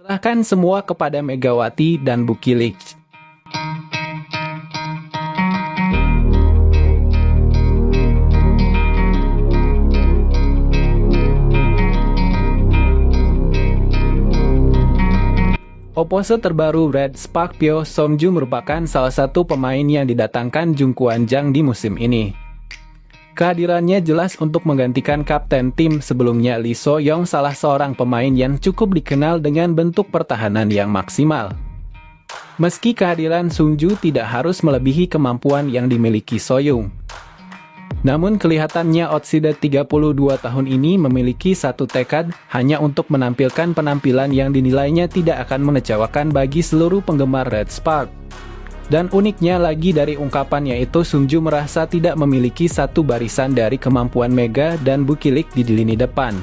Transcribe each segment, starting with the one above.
Serahkan semua kepada Megawati dan Bukilik. Opose terbaru Red Spark Pyo Somju merupakan salah satu pemain yang didatangkan Jung Kwan Jang di musim ini. Kehadirannya jelas untuk menggantikan kapten tim sebelumnya Lee So-young, salah seorang pemain yang cukup dikenal dengan bentuk pertahanan yang maksimal. Meski kehadiran Sungju tidak harus melebihi kemampuan yang dimiliki So-young. Namun kelihatannya outsider 32 tahun ini memiliki satu tekad hanya untuk menampilkan penampilan yang dinilainya tidak akan mengecewakan bagi seluruh penggemar Red Spark. Dan uniknya lagi dari ungkapan yaitu Sungju merasa tidak memiliki satu barisan dari kemampuan Mega dan Bukilik di lini depan.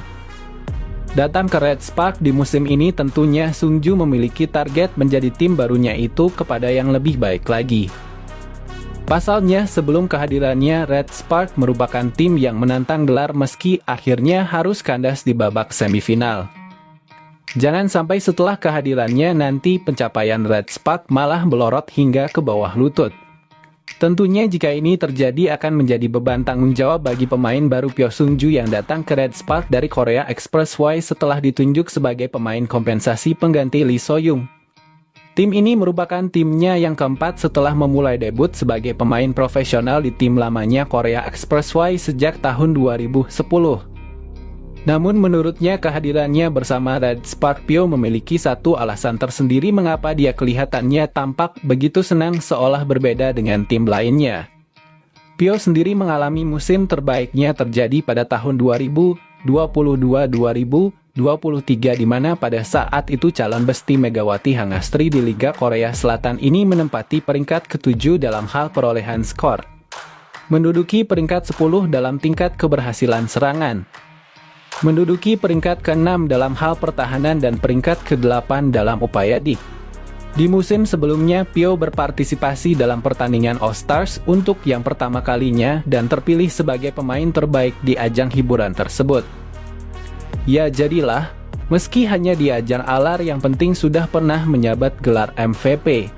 Datang ke Red Spark di musim ini tentunya Sungju memiliki target menjadi tim barunya itu kepada yang lebih baik lagi. Pasalnya, sebelum kehadirannya, Red Spark merupakan tim yang menantang gelar meski akhirnya harus kandas di babak semifinal. Jangan sampai setelah kehadirannya nanti pencapaian Red Spark malah melorot hingga ke bawah lutut. Tentunya jika ini terjadi akan menjadi beban tanggung jawab bagi pemain baru Pyo Sungju yang datang ke Red Spark dari Korea Expressway setelah ditunjuk sebagai pemain kompensasi pengganti Lee So-young. Tim ini merupakan timnya yang keempat setelah memulai debut sebagai pemain profesional di tim lamanya Korea Expressway sejak tahun 2010. Namun menurutnya kehadirannya bersama Red Spark Pyo memiliki satu alasan tersendiri mengapa dia kelihatannya tampak begitu senang seolah berbeda dengan tim lainnya. Pyo sendiri mengalami musim terbaiknya terjadi pada tahun 2022-2023 di mana pada saat itu calon besti Megawati Hangastri di Liga Korea Selatan ini menempati peringkat ke-7 dalam hal perolehan skor. Menduduki peringkat 10 dalam tingkat keberhasilan serangan. Menduduki peringkat ke-6 dalam hal pertahanan dan peringkat ke-8 dalam upaya dik. Di musim sebelumnya, Pyo berpartisipasi dalam pertandingan All Stars untuk yang pertama kalinya dan terpilih sebagai pemain terbaik di ajang hiburan tersebut. Ya jadilah, meski hanya di ajang ALAR yang penting sudah pernah menyabat gelar MVP.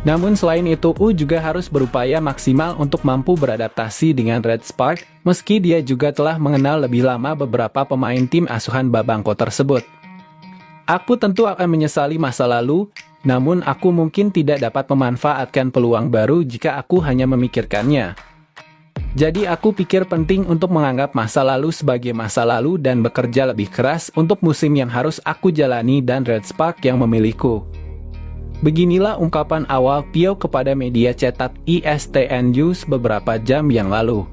Namun selain itu, juga harus berupaya maksimal untuk mampu beradaptasi dengan Red Spark, meski dia juga telah mengenal lebih lama beberapa pemain tim asuhan Babangko tersebut. Aku tentu akan menyesali masa lalu, namun aku mungkin tidak dapat memanfaatkan peluang baru jika aku hanya memikirkannya. Jadi aku pikir penting untuk menganggap masa lalu sebagai masa lalu dan bekerja lebih keras untuk musim yang harus aku jalani dan Red Spark yang memilikiku. Beginilah ungkapan awal Pyo kepada media cetak ISTN News beberapa jam yang lalu.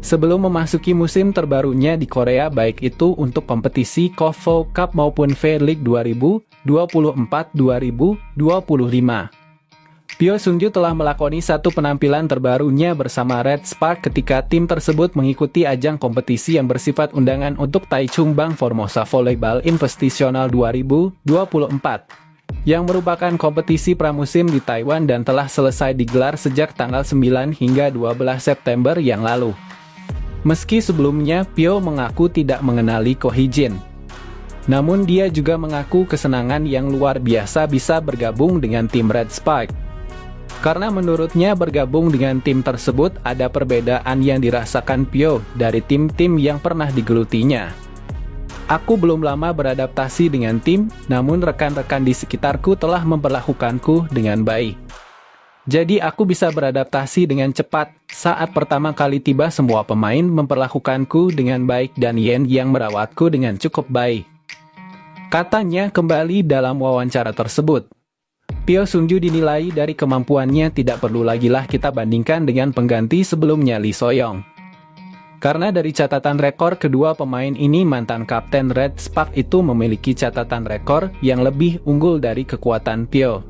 Sebelum memasuki musim terbarunya di Korea baik itu untuk kompetisi KOFO Cup maupun V-League 2024-2025. Pyo Sungju telah melakoni satu penampilan terbarunya bersama Red Spark ketika tim tersebut mengikuti ajang kompetisi yang bersifat undangan untuk Taichung Formosa Volleyball Invitational 2024, yang merupakan kompetisi pramusim di Taiwan dan telah selesai digelar sejak tanggal 9 hingga 12 September yang lalu. Meski sebelumnya Pyo mengaku tidak mengenali Ko Hee-jin, namun dia juga mengaku kesenangan yang luar biasa bisa bergabung dengan tim Red Spark. Karena menurutnya bergabung dengan tim tersebut ada perbedaan yang dirasakan Pyo dari tim-tim yang pernah digelutinya. Aku belum lama beradaptasi dengan tim, namun rekan-rekan di sekitarku telah memperlakukanku dengan baik. Jadi aku bisa beradaptasi dengan cepat. Saat pertama kali tiba semua pemain memperlakukanku dengan baik dan Yen yang merawatku dengan cukup baik. Katanya kembali dalam wawancara tersebut. Pyo Sungju dinilai dari kemampuannya tidak perlu lagilah kita bandingkan dengan pengganti sebelumnya Lee So-young. Karena dari catatan rekor kedua pemain ini mantan kapten Red Spark itu memiliki catatan rekor yang lebih unggul dari kekuatan Pyo.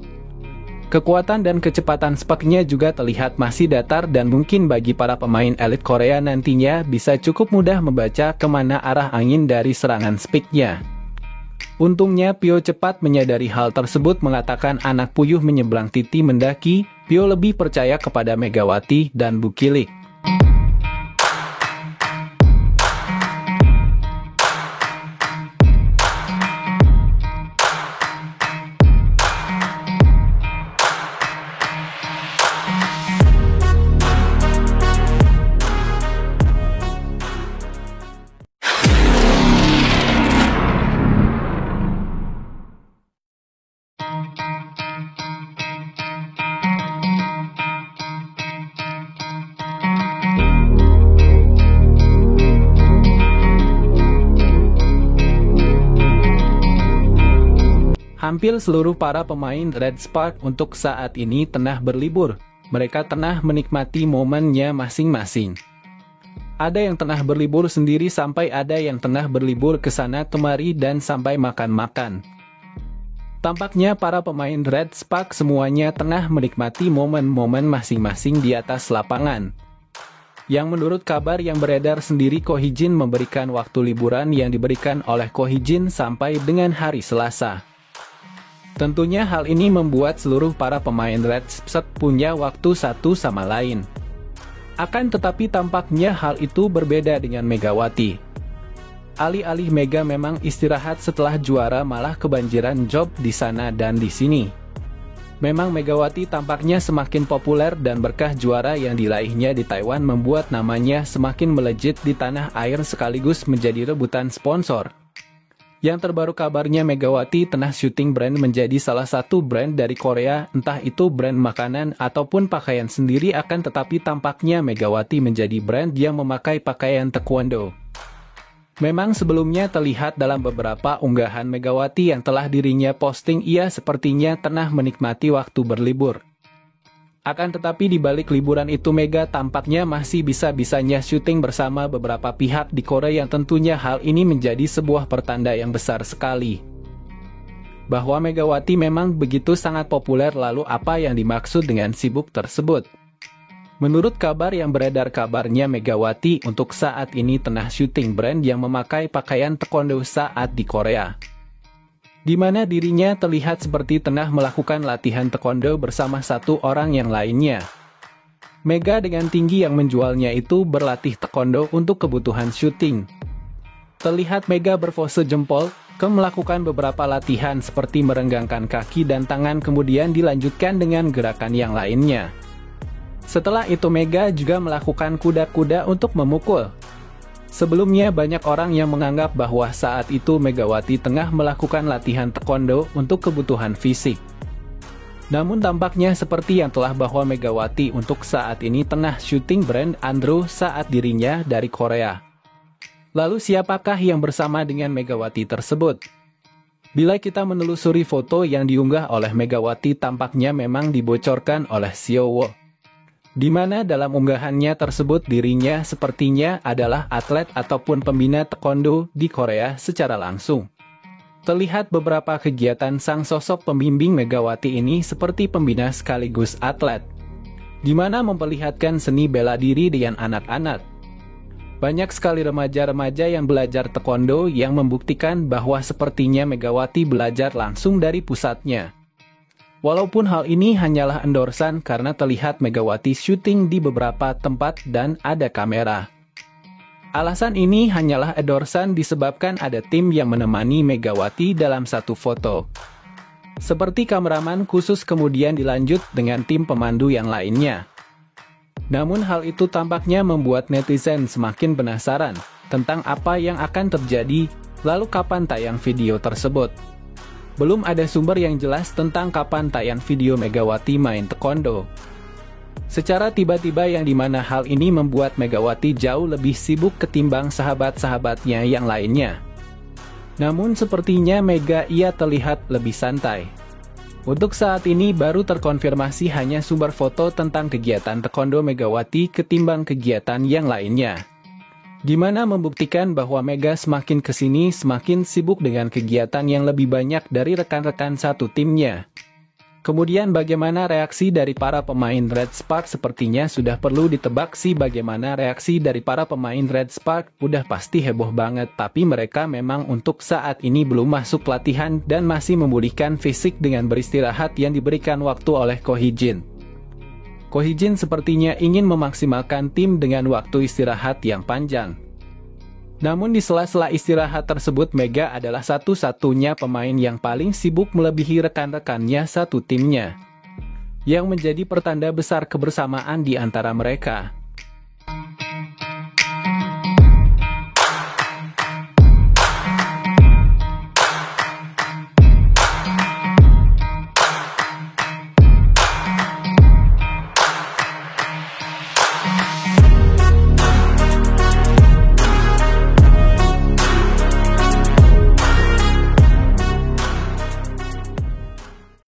Kekuatan dan kecepatan Spark-nya juga terlihat masih datar dan mungkin bagi para pemain elit Korea nantinya bisa cukup mudah membaca kemana arah angin dari serangan Spark-nya. Untungnya Pyo cepat menyadari hal tersebut mengatakan anak puyuh menyeberang titi mendaki, Pyo lebih percaya kepada Megawati dan Bukilik. Hampir seluruh para pemain Red Spark untuk saat ini tengah berlibur. Mereka tengah menikmati momennya masing-masing. Ada yang tengah berlibur sendiri sampai ada yang tengah berlibur ke sana kemari dan sampai makan-makan. Tampaknya para pemain Red Spark semuanya tengah menikmati momen-momen masing-masing di atas lapangan. Yang menurut kabar yang beredar sendiri, Ko Hee-jin memberikan waktu liburan yang diberikan oleh Ko Hee-jin sampai dengan hari Selasa. Tentunya hal ini membuat seluruh para pemain Red Spark punya waktu satu sama lain. Akan tetapi tampaknya hal itu berbeda dengan Megawati. Alih-alih Mega memang istirahat setelah juara, malah kebanjiran job di sana dan di sini. Memang Megawati tampaknya semakin populer dan berkah juara yang diraihnya di Taiwan membuat namanya semakin melejit di tanah air sekaligus menjadi rebutan sponsor. Yang terbaru kabarnya Megawati tengah syuting brand menjadi salah satu brand dari Korea, entah itu brand makanan ataupun pakaian sendiri, akan tetapi tampaknya Megawati menjadi brand yang memakai pakaian taekwondo. Memang sebelumnya terlihat dalam beberapa unggahan Megawati yang telah dirinya posting, ia sepertinya tengah menikmati waktu berlibur. Akan tetapi di balik liburan itu Mega tampaknya masih bisa-bisanya syuting bersama beberapa pihak di Korea, yang tentunya hal ini menjadi sebuah pertanda yang besar sekali. Bahwa Megawati memang begitu sangat populer, lalu apa yang dimaksud dengan sibuk tersebut? Menurut kabar yang beredar, kabarnya Megawati untuk saat ini tengah syuting brand yang memakai pakaian taekwondo saat di Korea. Di mana dirinya terlihat seperti tengah melakukan latihan taekwondo bersama satu orang yang lainnya. Mega dengan tinggi yang menjualnya itu berlatih taekwondo untuk kebutuhan syuting. Terlihat Mega berpose jempol, melakukan beberapa latihan seperti merenggangkan kaki dan tangan, kemudian dilanjutkan dengan gerakan yang lainnya. Setelah itu Mega juga melakukan kuda-kuda untuk memukul. Sebelumnya banyak orang yang menganggap bahwa saat itu Megawati tengah melakukan latihan taekwondo untuk kebutuhan fisik. Namun tampaknya seperti yang telah bahwa Megawati untuk saat ini tengah syuting brand Andrew saat dirinya dari Korea. Lalu siapakah yang bersama dengan Megawati tersebut? Bila kita menelusuri foto yang diunggah oleh Megawati, tampaknya memang dibocorkan oleh Xiao, di mana dalam unggahannya tersebut dirinya sepertinya adalah atlet ataupun pembina taekwondo di Korea secara langsung. Terlihat beberapa kegiatan sang sosok pembimbing Megawati ini seperti pembina sekaligus atlet, di mana memperlihatkan seni bela diri dengan anak-anak. Banyak sekali remaja-remaja yang belajar taekwondo yang membuktikan bahwa sepertinya Megawati belajar langsung dari pusatnya. Walaupun hal ini hanyalah endorsan karena terlihat Megawati syuting di beberapa tempat dan ada kamera. Alasan ini hanyalah endorsan disebabkan ada tim yang menemani Megawati dalam satu foto. Seperti kameraman khusus, kemudian dilanjut dengan tim pemandu yang lainnya. Namun hal itu tampaknya membuat netizen semakin penasaran tentang apa yang akan terjadi, lalu kapan tayang video tersebut. Belum ada sumber yang jelas tentang kapan tayang video Megawati main taekwondo. Secara tiba-tiba yang dimana hal ini membuat Megawati jauh lebih sibuk ketimbang sahabat-sahabatnya yang lainnya. Namun sepertinya Mega ia terlihat lebih santai. Untuk saat ini baru terkonfirmasi hanya sumber foto tentang kegiatan taekwondo Megawati ketimbang kegiatan yang lainnya, di mana membuktikan bahwa Mega semakin kesini semakin sibuk dengan kegiatan yang lebih banyak dari rekan-rekan satu timnya. Kemudian bagaimana reaksi dari para pemain Red Spark? Sepertinya sudah perlu ditebak sih bagaimana reaksi dari para pemain Red Spark. Udah pasti heboh banget, tapi mereka memang untuk saat ini belum masuk latihan dan masih memulihkan fisik dengan beristirahat yang diberikan waktu oleh Ko Hee-jin. Ko Hee-jin sepertinya ingin memaksimalkan tim dengan waktu istirahat yang panjang. Namun di sela-sela istirahat tersebut, Mega adalah satu-satunya pemain yang paling sibuk melebihi rekan-rekannya satu timnya, yang menjadi pertanda besar kebersamaan di antara mereka.